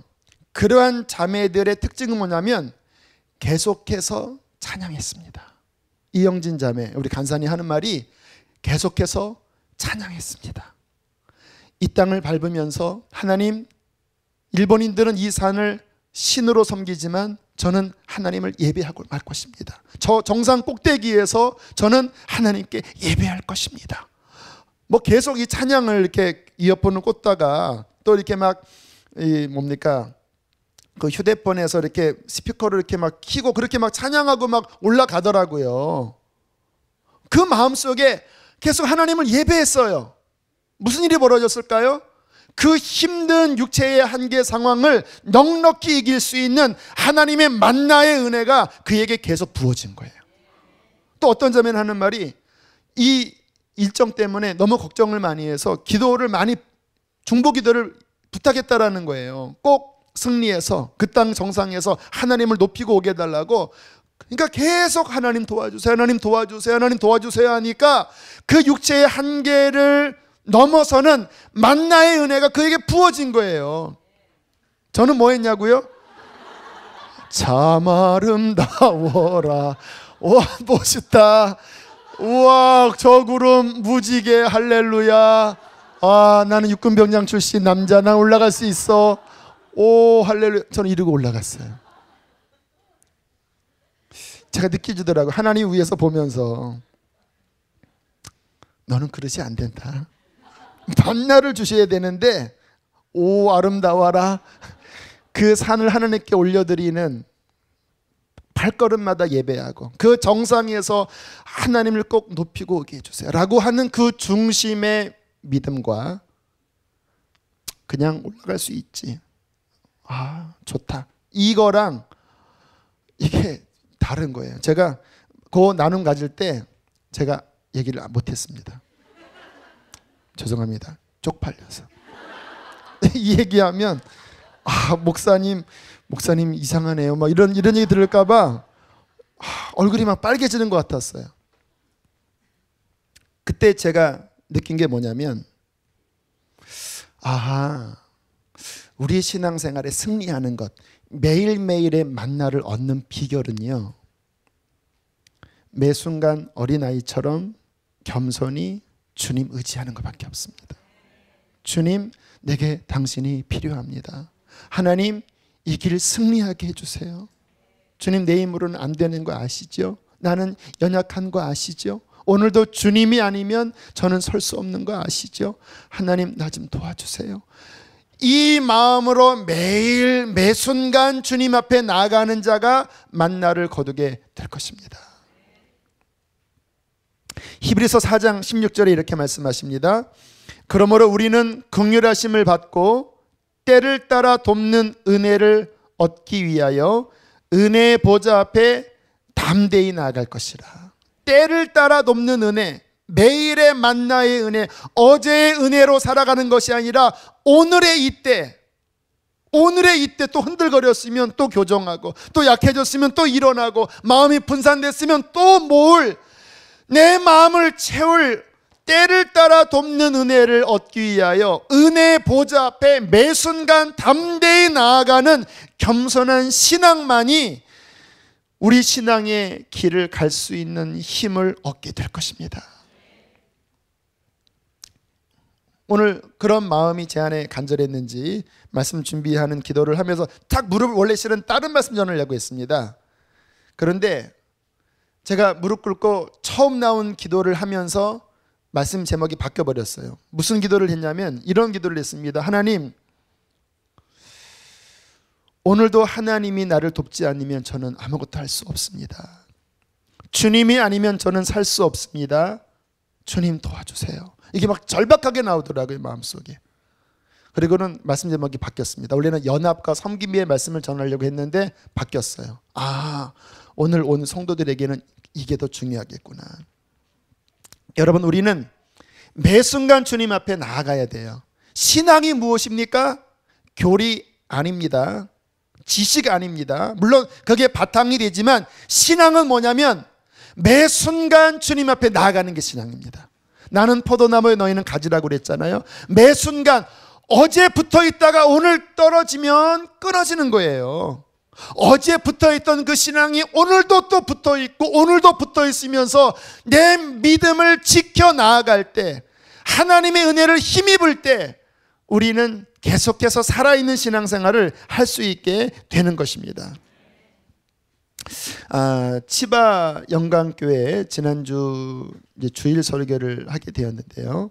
그러한 자매들의 특징은 뭐냐면 계속해서 찬양했습니다. 이영진 자매, 우리 간사님 하는 말이 계속해서 찬양했습니다. 이 땅을 밟으면서 하나님, 일본인들은 이 산을 신으로 섬기지만 저는 하나님을 예배하고 말 것입니다. 저 정상 꼭대기에서 저는 하나님께 예배할 것입니다. 뭐 계속 이 찬양을 이렇게 이어폰을 꽂다가 또 이렇게 막 그 휴대폰에서 이렇게 스피커를 이렇게 막 켜고 그렇게 막 찬양하고 막 올라가더라고요. 그 마음속에 계속 하나님을 예배했어요. 무슨 일이 벌어졌을까요? 그 힘든 육체의 한계 상황을 넉넉히 이길 수 있는 하나님의 만나의 은혜가 그에게 계속 부어진 거예요. 또 어떤 자매는 하는 말이, 이 일정 때문에 너무 걱정을 많이 해서 중보 기도를 부탁했다라는 거예요. 꼭 승리해서 그 땅 정상에서 하나님을 높이고 오게 해달라고. 그러니까 계속 하나님 도와주세요, 하나님 도와주세요, 하나님 도와주세요 하니까 그 육체의 한계를 넘어서는 만나의 은혜가 그에게 부어진 거예요. 저는 뭐 했냐고요? 참 아름다워라. 와, 멋있다. 우와, 저 구름 무지개 할렐루야. 아, 나는 육군병장 출신 남자, 난 올라갈 수 있어. 오, 할렐루야. 저는 이러고 올라갔어요. 제가 느껴지더라고요. 하나님 위에서 보면서 너는 그릇이 안 된다. 만나를 주셔야 되는데, 오 아름다워라. 그 산을 하나님께 올려드리는 발걸음마다 예배하고 그 정상에서 하나님을 꼭 높이고 오게 해주세요 라고 하는 그 중심의 믿음과 그냥 올라갈 수 있지, 아 좋다, 이거랑 이게 다른 거예요. 제가 그 나눔 가질 때 제가 얘기를 못했습니다. 죄송합니다. 쪽팔려서. 이 얘기하면 목사님 이상하네요, 막 이런 얘기 들을까봐 얼굴이 막 빨개지는 것 같았어요. 그때 제가 느낀 게 뭐냐면, 우리 신앙생활에 승리하는 것, 매일매일의 만나를 얻는 비결은요, 매 순간 어린아이처럼 겸손히 주님 의지하는 것밖에 없습니다. 주님, 내게 당신이 필요합니다. 하나님, 이 길 승리하게 해주세요. 주님, 내 힘으로는 안 되는 거 아시죠? 나는 연약한 거 아시죠? 오늘도 주님이 아니면 저는 설 수 없는 거 아시죠? 하나님, 나 좀 도와주세요. 이 마음으로 매일 매 순간 주님 앞에 나아가는 자가 만나를 거두게 될 것입니다. 히브리서 4장 16절에 이렇게 말씀하십니다. 그러므로 우리는 긍휼하심을 받고 때를 따라 돕는 은혜를 얻기 위하여 은혜의 보좌 앞에 담대히 나아갈 것이라. 때를 따라 돕는 은혜, 매일의 만나의 은혜, 어제의 은혜로 살아가는 것이 아니라 오늘의 이때 또 흔들거렸으면 또 교정하고, 또 약해졌으면 또 일어나고, 마음이 분산됐으면 또 모을, 내 마음을 채울 때를 따라 돕는 은혜를 얻기 위하여 은혜의 보좌 앞에 매 순간 담대히 나아가는 겸손한 신앙만이 우리 신앙의 길을 갈 수 있는 힘을 얻게 될 것입니다. 오늘 그런 마음이 제 안에 간절했는지 말씀 준비하는 기도를 하면서 딱 무릎을, 원래 실은 다른 말씀 전하려고 했습니다. 그런데 제가 무릎 꿇고 처음 나온 기도를 하면서 말씀 제목이 바뀌어버렸어요. 무슨 기도를 했냐면 이런 기도를 했습니다. 하나님, 오늘도 하나님이 나를 돕지 않으면 저는 아무것도 할 수 없습니다. 주님이 아니면 저는 살 수 없습니다. 주님 도와주세요. 이게 막 절박하게 나오더라고요, 마음속에. 그리고는 말씀 제목이 바뀌었습니다. 원래는 연합과 섬김의 말씀을 전하려고 했는데 바뀌었어요. 오늘 온 성도들에게는 이게 더 중요하겠구나. 여러분, 우리는 매 순간 주님 앞에 나아가야 돼요. 신앙이 무엇입니까? 교리 아닙니다. 지식 아닙니다. 물론 그게 바탕이 되지만 신앙은 뭐냐면 매 순간 주님 앞에 나아가는 게 신앙입니다. 나는 포도나무에 너희는 가지라고 그랬잖아요. 매 순간, 어제 붙어 있다가 오늘 떨어지면 끊어지는 거예요. 어제 붙어 있던 그 신앙이 오늘도 또 붙어 있고 오늘도 붙어 있으면서 내 믿음을 지켜 나아갈 때, 하나님의 은혜를 힘입을 때 우리는 계속해서 살아있는 신앙생활을 할 수 있게 되는 것입니다. 치바 영광교회 지난주 주일 설교를 하게 되었는데요.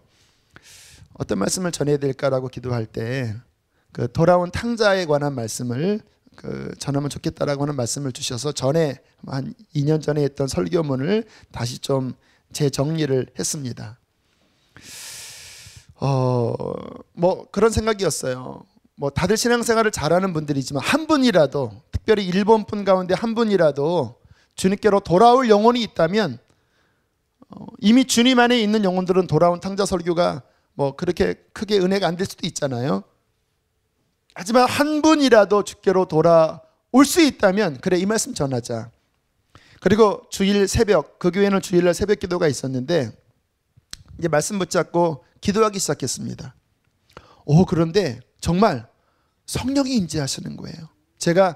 어떤 말씀을 전해야 될까라고 기도할 때 그 돌아온 탕자에 관한 말씀을 전하면 좋겠다라고 하는 말씀을 주셔서 전에 한 2년 전에 했던 설교문을 다시 좀 재정리를 했습니다. 뭐 그런 생각이었어요. 뭐 다들 신앙생활을 잘하는 분들이지만 한 분이라도, 특별히 일본 분 가운데 한 분이라도 주님께로 돌아올 영혼이 있다면, 이미 주님 안에 있는 영혼들은 돌아온 탕자 설교가 뭐 그렇게 크게 은혜가 안 될 수도 있잖아요. 하지만 한 분이라도 주께로 돌아올 수 있다면 그래, 이 말씀 전하자. 그리고 주일 새벽, 그 교회는 주일날 새벽 기도가 있었는데 이제 말씀 붙잡고 기도하기 시작했습니다. 그런데 정말 성령이 임재하시는 거예요. 제가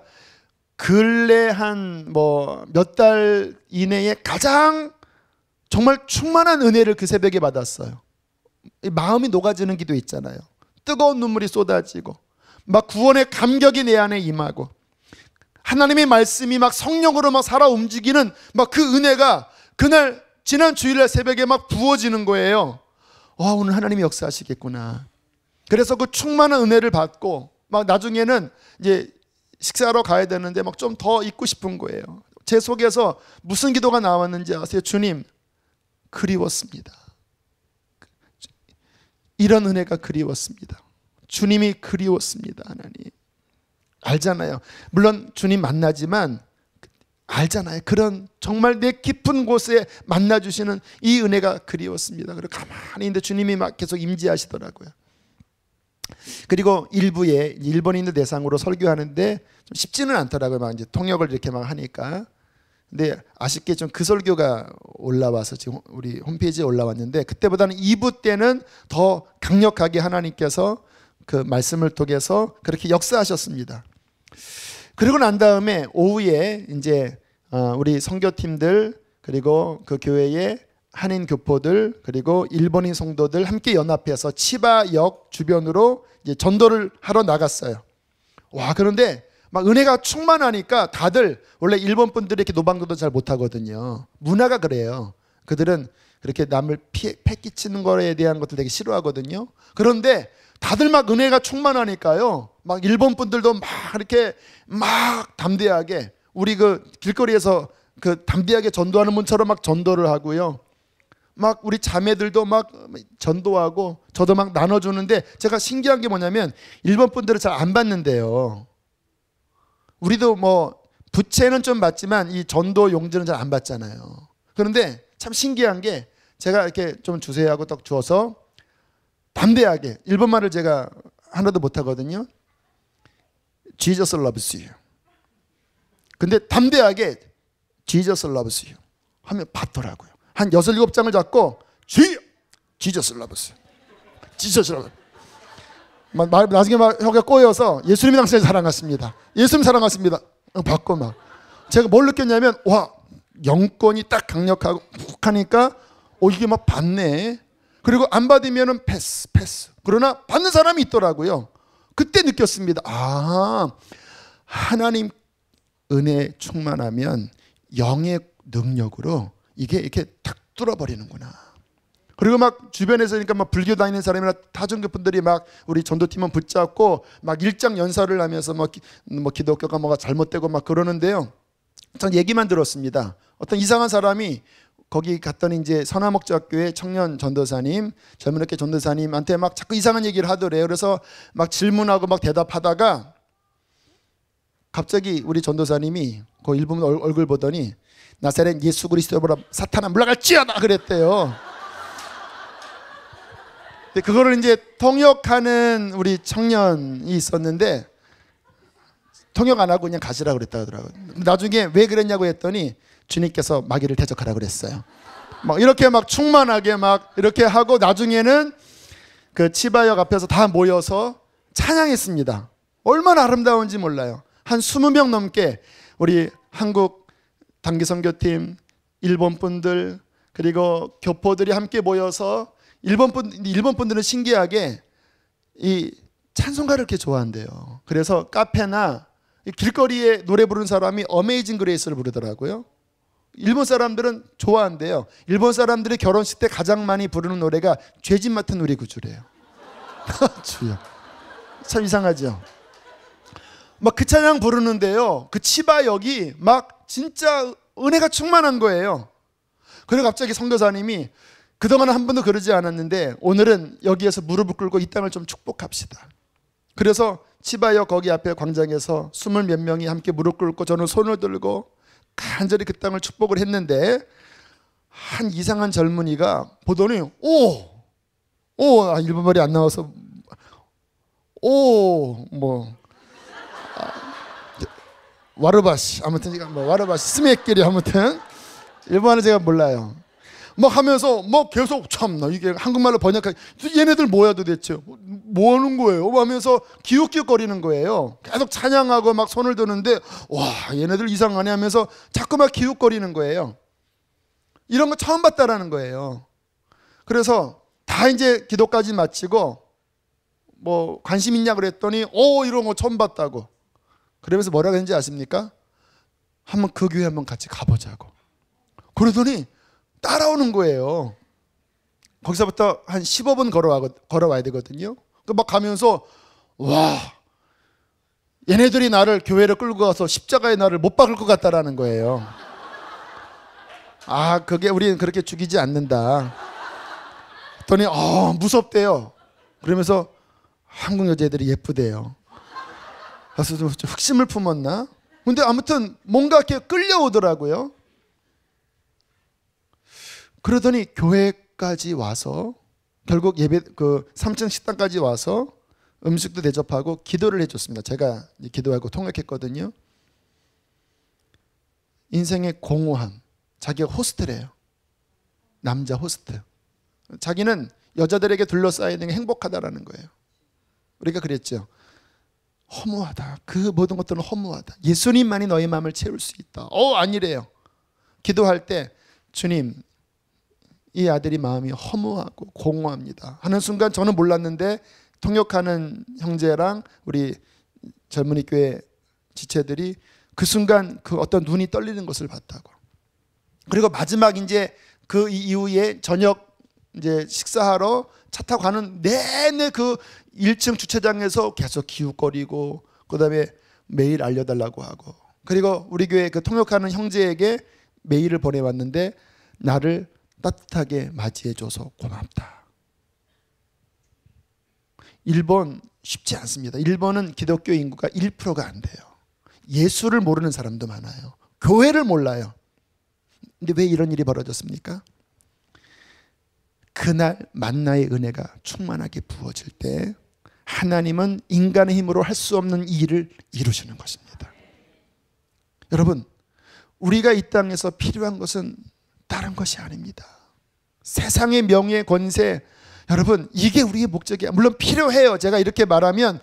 근래 한 몇 달 이내에 가장 정말 충만한 은혜를 그 새벽에 받았어요. 마음이 녹아지는 기도 있잖아요. 뜨거운 눈물이 쏟아지고 막 구원의 감격이 내 안에 임하고 하나님의 말씀이 막 성령으로 막 살아 움직이는 막 그 은혜가 그날 지난 주일날 새벽에 막 부어지는 거예요. 오늘 하나님이 역사하시겠구나. 그래서 그 충만한 은혜를 받고 막 나중에는 이제 식사하러 가야 되는데 막 좀 더 있고 싶은 거예요. 제 속에서 무슨 기도가 나왔는지 아세요? 주님, 그리웠습니다. 이런 은혜가 그리웠습니다. 주님이 그리웠습니다. 하나님 알잖아요. 물론 주님 만나지만 알잖아요. 그런 정말 내 깊은 곳에 만나주시는 이 은혜가 그리웠습니다. 그리고 가만히 있는데 주님이 막 계속 임재하시더라고요. 그리고 일부에 일본인들 대상으로 설교하는데 좀 쉽지는 않더라고요. 막 이제 통역을 이렇게 막 하니까. 근데 아쉽게 좀 그 설교가 올라와서 지금 우리 홈페이지에 올라왔는데, 그때보다는 2부 때는 더 강력하게 하나님께서 그 말씀을 통해서 그렇게 역사하셨습니다. 그리고 난 다음에 오후에 이제 우리 선교팀들, 그리고 그 교회의 한인 교포들, 그리고 일본인 성도들 함께 연합해서 치바역 주변으로 이제 전도를 하러 나갔어요. 와, 그런데 막 은혜가 충만하니까 다들 원래 일본 분들이 이렇게 노방도도 잘 못하거든요. 문화가 그래요. 그들은 그렇게 남을 패끼치는 거에 대한 것들 되게 싫어하거든요. 그런데 다들 막 은혜가 충만하니까요. 막 일본 분들도 막 이렇게 막 담대하게 우리 그 길거리에서 그 담대하게 전도하는 분처럼 막 전도를 하고요. 막 우리 자매들도 막 전도하고 저도 막 나눠주는데 제가 신기한 게 뭐냐면 일본 분들은 잘 안 받는데요. 우리도 뭐 부채는 좀 받지만 이 전도 용지는 잘 안 받잖아요. 그런데 참 신기한 게 제가 이렇게 좀 주세요 하고 딱 주어서 담대하게 일본말을 제가 하나도 못하거든요. Jesus loves you. 근데 담대하게 Jesus loves you 하면 받더라고요. 한 6, 7장을 잡고 Jesus loves you. Jesus loves you. 나중에 막 혀가 꼬여서 예수님이 당신을 사랑하십니다. 예수님 사랑하십니다. 받고 막 제가 뭘 느꼈냐면 와, 영권이 딱 강력하고 훅 하니까 이게 막 받네. 그리고 안 받으면은 패스. 그러나 받는 사람이 있더라고요. 그때 느꼈습니다. 아, 하나님 은혜 충만하면 영의 능력으로 이게 이렇게 탁 뚫어버리는구나. 그리고 막 주변에서니까 막 불교 다니는 사람이나 타종교 분들이 막 우리 전도팀은 붙잡고 막 일장 연설을 하면서 뭐 기독교가 뭐가 잘못되고 막 그러는데요. 전 얘기만 들었습니다. 어떤 이상한 사람이 거기 갔더니 이제 선화목자학교의 청년 전도사님, 젊은 학교 전도사님한테 막 자꾸 이상한 얘기를 하더래요. 그래서 막 질문하고 막 대답하다가 갑자기 우리 전도사님이 그 일본 얼굴 보더니 나사렛 예수 그리스도보다 사탄아 물러갈지어다 그랬대요. 근데 그거를 이제 통역하는 우리 청년이 있었는데 통역 안 하고 그냥 가시라고 그랬다 하더라고요. 나중에 왜 그랬냐고 했더니 주님께서 마귀를 대적하라고 그랬어요. 막 이렇게 막 충만하게 막 이렇게 하고 나중에는 그 치바역 앞에서 다 모여서 찬양했습니다. 얼마나 아름다운지 몰라요. 한 20명 넘게 우리 한국 단기선교팀, 일본 분들 그리고 교포들이 함께 모여서 일본 분들은 신기하게 이 찬송가를 이렇게 좋아한대요. 그래서 카페나 길거리에 노래 부르는 사람이 어메이징 그레이스를 부르더라고요. 일본 사람들은 좋아한대요. 일본 사람들이 결혼식 때 가장 많이 부르는 노래가 죄짐 맡은 우리 구주래요. 주여. 참 이상하죠. 막 그 찬양 부르는데요. 그 치바역이 막 진짜 은혜가 충만한 거예요. 그리고 갑자기 선교사님이 그동안은 한 번도 그러지 않았는데 오늘은 여기에서 무릎을 꿇고 이 땅을 좀 축복합시다. 그래서 치바역 거기 앞에 광장에서 20 몇 명이 함께 무릎 꿇고 저는 손을 들고 간절히 그 땅을 축복을 했는데 한 이상한 젊은이가 보더니 일본말이 안 나와서 와르바시 아무튼 뭐 와르바시 스메끼리 아무튼 일본어는 제가 몰라요. 뭐 하면서 뭐 계속 참나 이게 한국말로 번역하기 얘네들 뭐야 도대체 뭐 하는 거예요? 하면서 기웃기웃거리는 거예요. 계속 찬양하고 막 손을 드는데 와 얘네들 이상하네 하면서 자꾸 막 기웃거리는 거예요. 이런 거 처음 봤다라는 거예요. 그래서 다 이제 기도까지 마치고 뭐 관심 있냐 그랬더니 이런 거 처음 봤다고. 그러면서 뭐라고 했는지 아십니까? 한번 그 교회 한번 같이 가보자고. 그러더니 따라오는 거예요. 거기서부터 한 15분 걸어와야 되거든요. 막 가면서 와 얘네들이 나를 교회를 끌고 가서 십자가의 나를 못 박을 것 같다라는 거예요. 아 그게 우리는 그렇게 죽이지 않는다. 그랬더니 무섭대요. 그러면서 한국 여자애들이 예쁘대요. 그래서 좀 흑심을 품었나? 근데 아무튼 뭔가 이렇게 끌려오더라고요. 그러더니 교회까지 와서 결국 예배 그 3층 식당까지 와서 음식도 대접하고 기도를 해줬습니다. 제가 기도하고 통역했거든요. 인생의 공허함, 자기가 호스트래요. 남자 호스트. 자기는 여자들에게 둘러싸이는 게 행복하다라는 거예요. 우리가 그랬죠. 허무하다. 그 모든 것들은 허무하다. 예수님만이 너의 마음을 채울 수 있다. 아니래요. 기도할 때 주님 이 아들이 마음이 허무하고 공허합니다 하는 순간 저는 몰랐는데 통역하는 형제랑 우리 젊은이 교회 지체들이 그 순간 그 어떤 눈이 떨리는 것을 봤다고. 그리고 마지막 이제 그 이후에 저녁 이제 식사하러 차 타고 가는 내내 그 1층 주차장에서 계속 기웃거리고 그다음에 메일 알려달라고 하고, 그리고 우리 교회 그 통역하는 형제에게 메일을 보내왔는데 나를 따뜻하게 맞이해줘서 고맙다. 일본 쉽지 않습니다. 일본은 기독교 인구가 1%가 안 돼요. 예수를 모르는 사람도 많아요. 교회를 몰라요. 근데 왜 이런 일이 벌어졌습니까? 그날 만나의 은혜가 충만하게 부어질 때 하나님은 인간의 힘으로 할 수 없는 일을 이루시는 것입니다. 여러분, 우리가 이 땅에서 필요한 것은 다른 것이 아닙니다. 세상의 명예, 권세, 여러분 이게 우리의 목적이야. 물론 필요해요. 제가 이렇게 말하면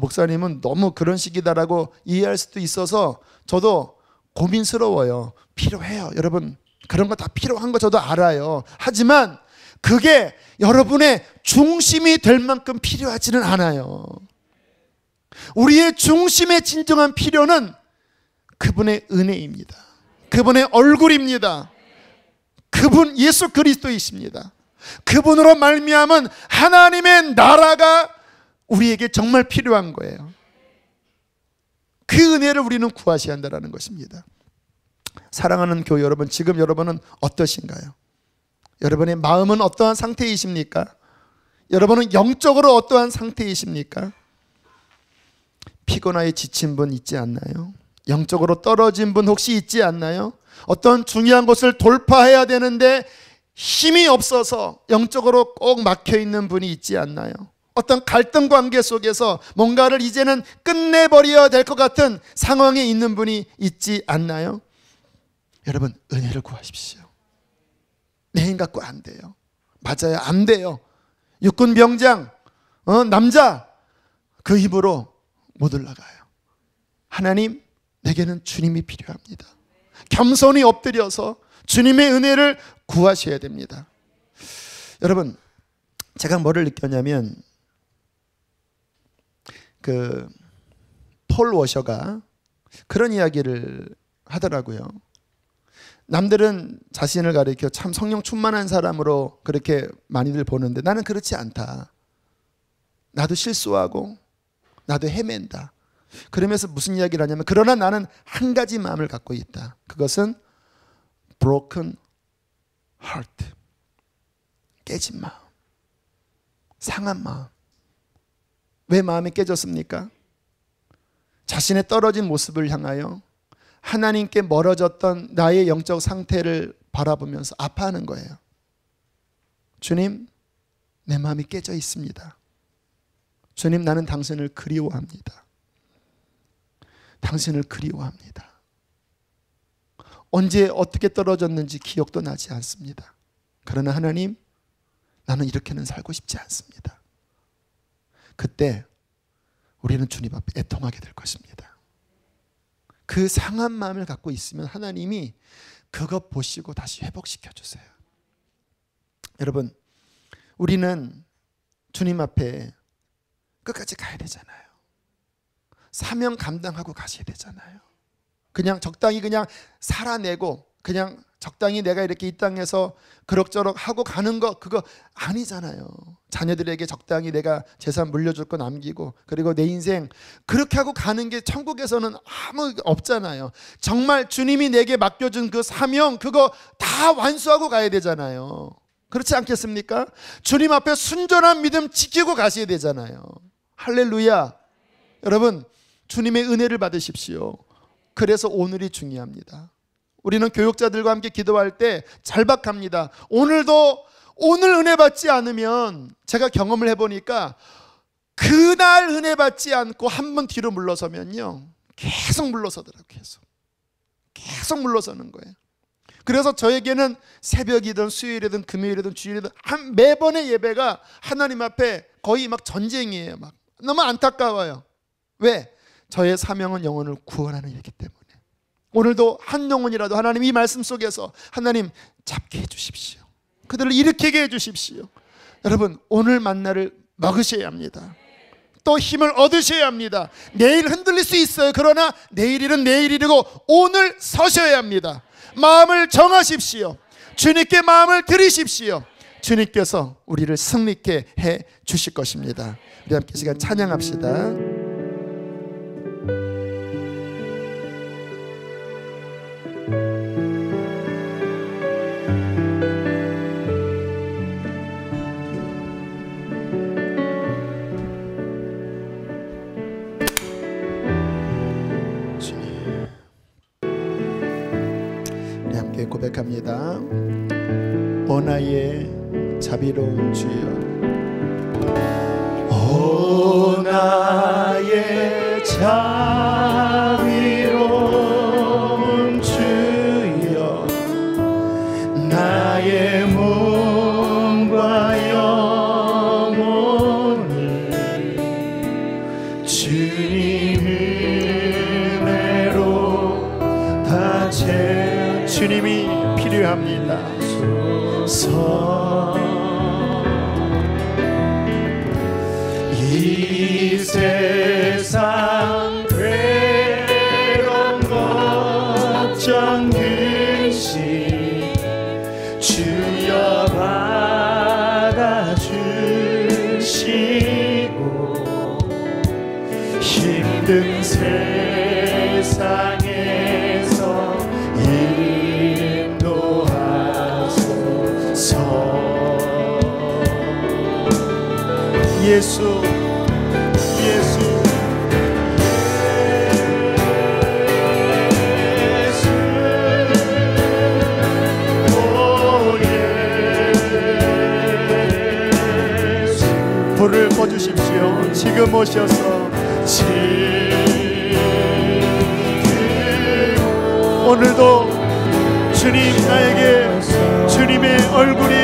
목사님은 너무 그런 식이다라고 이해할 수도 있어서 저도 고민스러워요. 필요해요. 여러분 그런 거 다 필요한 거 저도 알아요. 하지만 그게 여러분의 중심이 될 만큼 필요하지는 않아요. 우리의 중심의 진정한 필요는 그분의 은혜입니다. 그분의 얼굴입니다. 그분 예수 그리스도이십니다. 그분으로 말미암은 하나님의 나라가 우리에게 정말 필요한 거예요. 그 은혜를 우리는 구하셔야 한다는 것입니다. 사랑하는 교회 여러분, 지금 여러분은 어떠신가요? 여러분의 마음은 어떠한 상태이십니까? 여러분은 영적으로 어떠한 상태이십니까? 피곤하게 지친 분 있지 않나요? 영적으로 떨어진 분 혹시 있지 않나요? 어떤 중요한 것을 돌파해야 되는데 힘이 없어서 영적으로 꼭 막혀있는 분이 있지 않나요? 어떤 갈등 관계 속에서 뭔가를 이제는 끝내버려야 될 것 같은 상황에 있는 분이 있지 않나요? 여러분 은혜를 구하십시오. 내 힘 갖고 안 돼요. 맞아요, 안 돼요. 육군 병장 남자 그 힘으로 못 올라가요. 하나님, 내게는 주님이 필요합니다. 겸손히 엎드려서 주님의 은혜를 구하셔야 됩니다. 여러분, 제가 뭐를 느꼈냐면 그 폴 워셔가 그런 이야기를 하더라고요. 남들은 자신을 가리켜 참 성령 충만한 사람으로 그렇게 많이들 보는데 나는 그렇지 않다. 나도 실수하고 나도 헤맨다. 그러면서 무슨 이야기를 하냐면, 그러나 나는 한 가지 마음을 갖고 있다. 그것은 broken heart, 깨진 마음, 상한 마음. 왜 마음이 깨졌습니까? 자신의 떨어진 모습을 향하여 하나님께 멀어졌던 나의 영적 상태를 바라보면서 아파하는 거예요. 주님, 내 마음이 깨져 있습니다. 주님, 나는 당신을 그리워합니다. 당신을 그리워합니다. 언제 어떻게 떨어졌는지 기억도 나지 않습니다. 그러나 하나님, 나는 이렇게는 살고 싶지 않습니다. 그때 우리는 주님 앞에 애통하게 될 것입니다. 그 상한 마음을 갖고 있으면 하나님이 그것 보시고 다시 회복시켜 주세요. 여러분, 우리는 주님 앞에 끝까지 가야 되잖아요. 사명 감당하고 가셔야 되잖아요. 그냥 적당히 그냥 살아내고 그냥 적당히 내가 이렇게 이 땅에서 그럭저럭 하고 가는 거, 그거 아니잖아요. 자녀들에게 적당히 내가 재산 물려줄 거 남기고, 그리고 내 인생 그렇게 하고 가는 게 천국에서는 아무 없잖아요. 정말 주님이 내게 맡겨준 그 사명, 그거 다 완수하고 가야 되잖아요. 그렇지 않겠습니까? 주님 앞에 순전한 믿음 지키고 가셔야 되잖아요. 할렐루야. 여러분, 주님의 은혜를 받으십시오. 그래서 오늘이 중요합니다. 우리는 교육자들과 함께 기도할 때 절박합니다. 오늘도 오늘 은혜 받지 않으면, 제가 경험을 해보니까 그날 은혜 받지 않고 한 번 뒤로 물러서면요, 계속 물러서더라고요. 계속 물러서는 거예요. 그래서 저에게는 새벽이든 수요일이든 금요일이든 주일이든 매번의 예배가 하나님 앞에 거의 막 전쟁이에요. 막 너무 안타까워요. 왜? 저의 사명은 영혼을 구원하는 일이기 때문에. 오늘도 한 영혼이라도 하나님 이 말씀 속에서 하나님 잡게 해주십시오. 그들을 일으키게 해주십시오. 여러분, 오늘 만나를 먹으셔야 합니다. 또 힘을 얻으셔야 합니다. 내일 흔들릴 수 있어요. 그러나 내일 일은 내일 일이고 오늘 서셔야 합니다. 마음을 정하십시오. 주님께 마음을 드리십시오. 주님께서 우리를 승리케 해 주실 것입니다. 우리 함께 시간 찬양합시다. 우리 함께 고백합니다. 오 나의 자비로운 주여, 오 나의 자비로운 주여, 나의 몸과 영혼을 주님 은혜로 다 채워. 주님이 필요합니다. 이 세상 괴로운 걱정 근심 주여 받아주시고, 힘든 세상에서 예수, 예수, 예수, 오 예수. 불을 꺼주십시오. 지금 오셔서 오늘도 주님, 나에게 주님의 얼굴이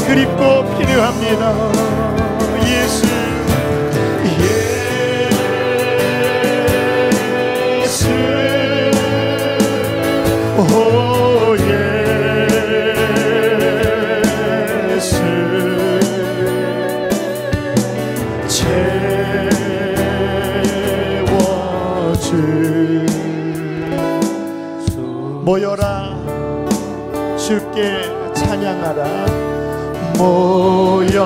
그립고 필요합니다. 예수, 예수, 오 예수, 채워주. 모여라, 주께 찬양하라. 모여라,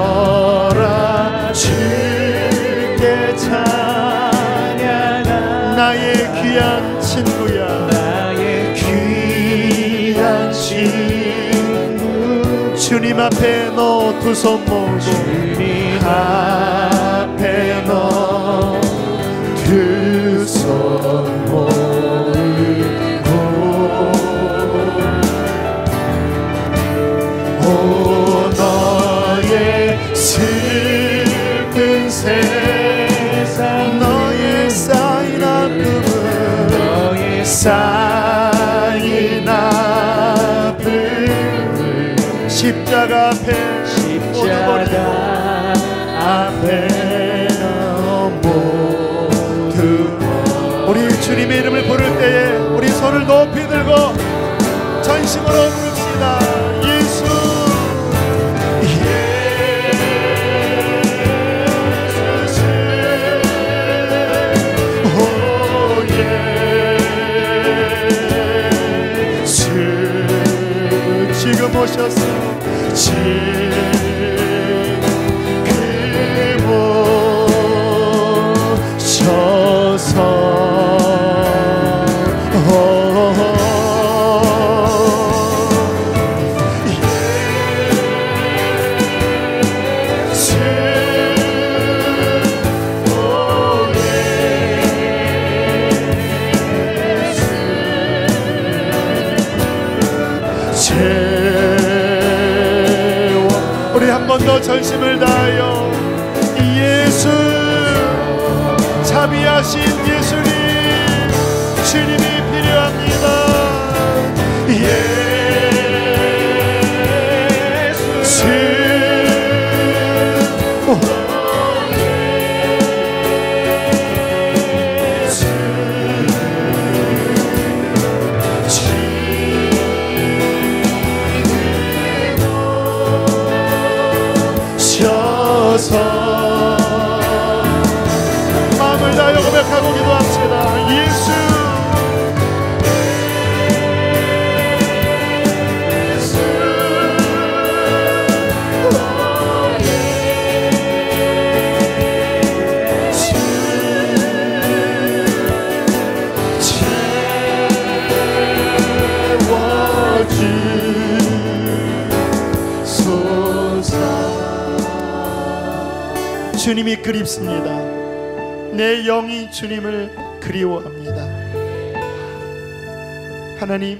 주께 찬양하라. 나의 귀한 친구야, 나의 귀한 친구. 주님 앞에 너 두 손 모으고, 주님 앞에 너 두 손 모으고, 슬픈 세상 너의 쌓인 아픔은, 너의 쌓인 아픔을 십자가 앞에, 십자가 앞에 모두. 우리 주님의 이름을 부를 때에 우리 손을 높이 들고 전심으로 부릅시다. 예수, 지금 오셔서 지금 오셔서 우리 한 번 더 전심을 다하여 예수, 자비하신 예수님, 주님이 필요합니다. 예수, 입을 다하여 고백하고 기도합시다. 예수. 주님이 그립습니다. 내 영이 주님을 그리워합니다. 하나님,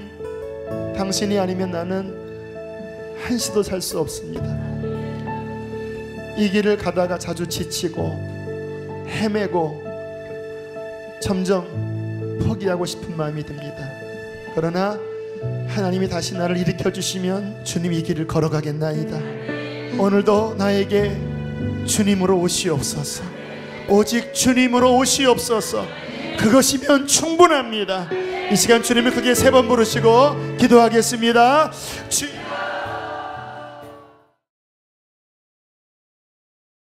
당신이 아니면 나는 한시도 살 수 없습니다. 이 길을 가다가 자주 지치고 헤매고 점점 포기하고 싶은 마음이 듭니다. 그러나 하나님이 다시 나를 일으켜 주시면 주님 이 길을 걸어가겠나이다. 오늘도 나에게 주님으로 오시옵소서. 오직 주님으로 오시옵소서. 그것이면 충분합니다. 이 시간 주님을 크게 3번 부르시고 기도하겠습니다.